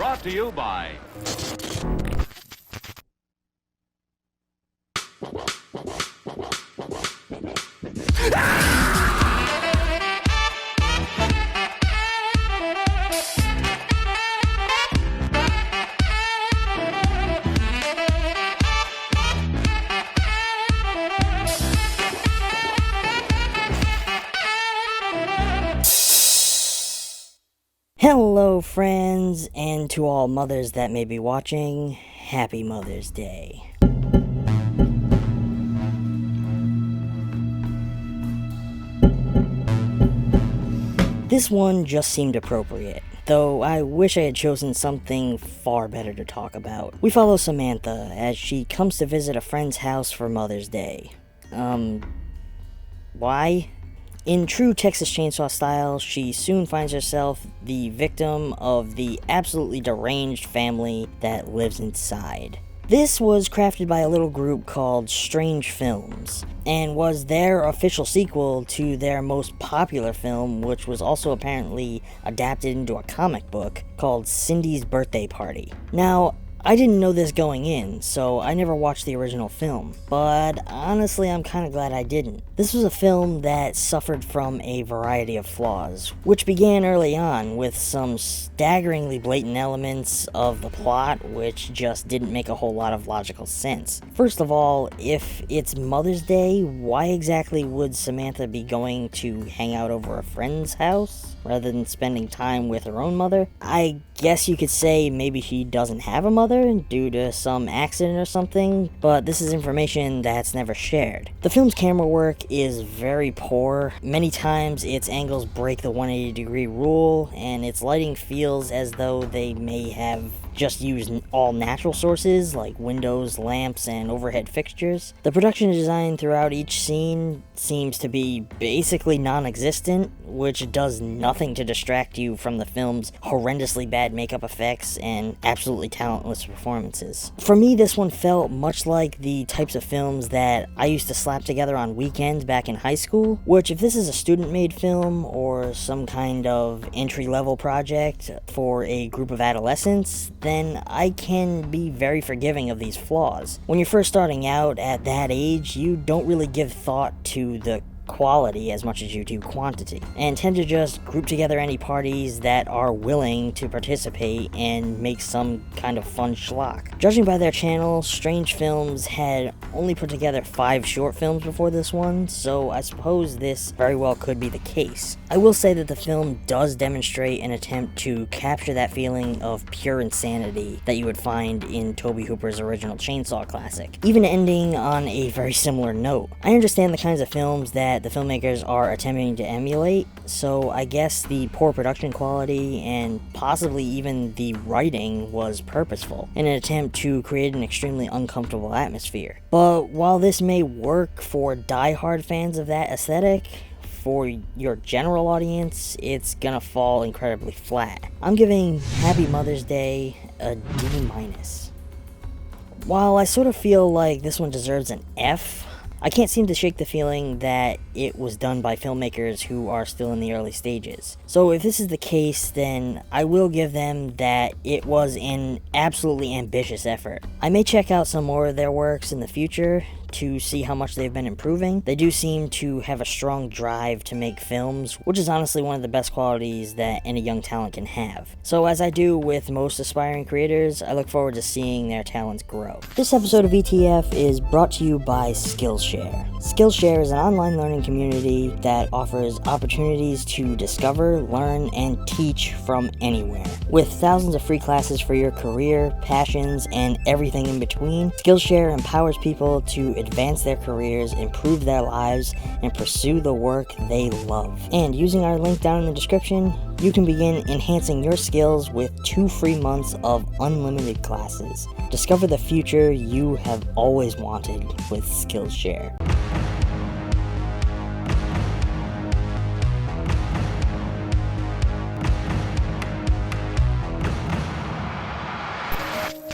Brought to you by... Hello friends, and to all mothers that may be watching, Happy Mother's Day. This one just seemed appropriate, though I wish I had chosen something far better to talk about. We follow Samantha as she comes to visit a friend's house for Mother's Day. Why? In true Texas Chainsaw style, she soon finds herself the victim of the absolutely deranged family that lives inside. This was crafted by a little group called Strange Films, and was their official sequel to their most popular film, which was also apparently adapted into a comic book called Cindy's Birthday Party. Now, I didn't know this going in, so I never watched the original film, but honestly I'm kinda glad I didn't. This was a film that suffered from a variety of flaws, which began early on with some staggeringly blatant elements of the plot which just didn't make a whole lot of logical sense. First of all, if it's Mother's Day, why exactly would Samantha be going to hang out over a friend's house rather than spending time with her own mother? I guess you could say maybe she doesn't have a mother due to some accident or something, but this is information that's never shared. The film's camera work is very poor. Many times its angles break the 180-degree rule, and its lighting feels as though they may have just used all natural sources like windows, lamps, and overhead fixtures. The production design throughout each scene seems to be basically non-existent, which does nothing to distract you from the film's horrendously bad makeup effects and absolutely talentless performances. For me, this one felt much like the types of films that I used to slap together on weekends back in high school, which if this is a student-made film or some kind of entry-level project for a group of adolescents, then I can be very forgiving of these flaws. When you're first starting out at that age, you don't really give thought to the quality as much as you do quantity, and tend to just group together any parties that are willing to participate and make some kind of fun schlock. Judging by their channel, Strange Films had only put together 5 short films before this one, so I suppose this very well could be the case. I will say that the film does demonstrate an attempt to capture that feeling of pure insanity that you would find in Tobe Hooper's original Chainsaw classic, even ending on a very similar note. I understand the kinds of films that the filmmakers are attempting to emulate, so I guess the poor production quality and possibly even the writing was purposeful in an attempt to create an extremely uncomfortable atmosphere. But while this may work for die-hard fans of that aesthetic, for your general audience, it's gonna fall incredibly flat. I'm giving Happy Mother's Day a D-. While I sort of feel like this one deserves an F, I can't seem to shake the feeling that it was done by filmmakers who are still in the early stages. So if this is the case, then I will give them that it was an absolutely ambitious effort. I may check out some more of their works in the future to see how much they've been improving. They do seem to have a strong drive to make films, which is honestly one of the best qualities that any young talent can have. So as I do with most aspiring creators, I look forward to seeing their talents grow. This episode of ETF is brought to you by Skillshare. Skillshare is an online learning community that offers opportunities to discover, learn, and teach from anywhere. With thousands of free classes for your career, passions, and everything in between, Skillshare empowers people to advance their careers, improve their lives, and pursue the work they love. And using our link down in the description, you can begin enhancing your skills with 2 free months of unlimited classes. Discover the future you have always wanted with Skillshare.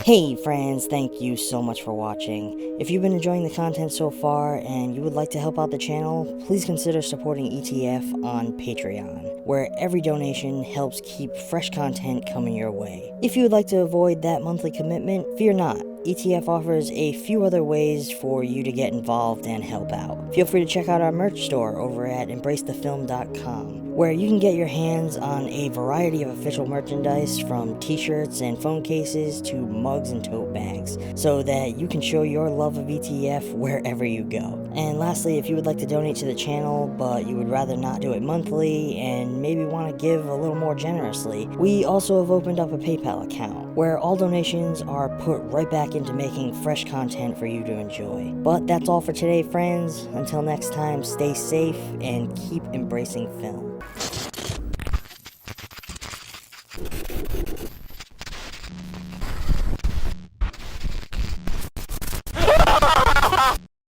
Hey friends, thank you so much for watching. If you've been enjoying the content so far and you would like to help out the channel, please consider supporting ETF on Patreon, where every donation helps keep fresh content coming your way. If you would like to avoid that monthly commitment, fear not. ETF offers a few other ways for you to get involved and help out. Feel free to check out our merch store over at embracethefilm.com, where you can get your hands on a variety of official merchandise from t-shirts and phone cases to mugs and tote bags, so that you can show your love of ETF wherever you go. And lastly, if you would like to donate to the channel, but you would rather not do it monthly and maybe want to give a little more generously, we also have opened up a PayPal account, where all donations are put right back into making fresh content for you to enjoy. But that's all for today, friends. Until next time, stay safe and keep embracing film.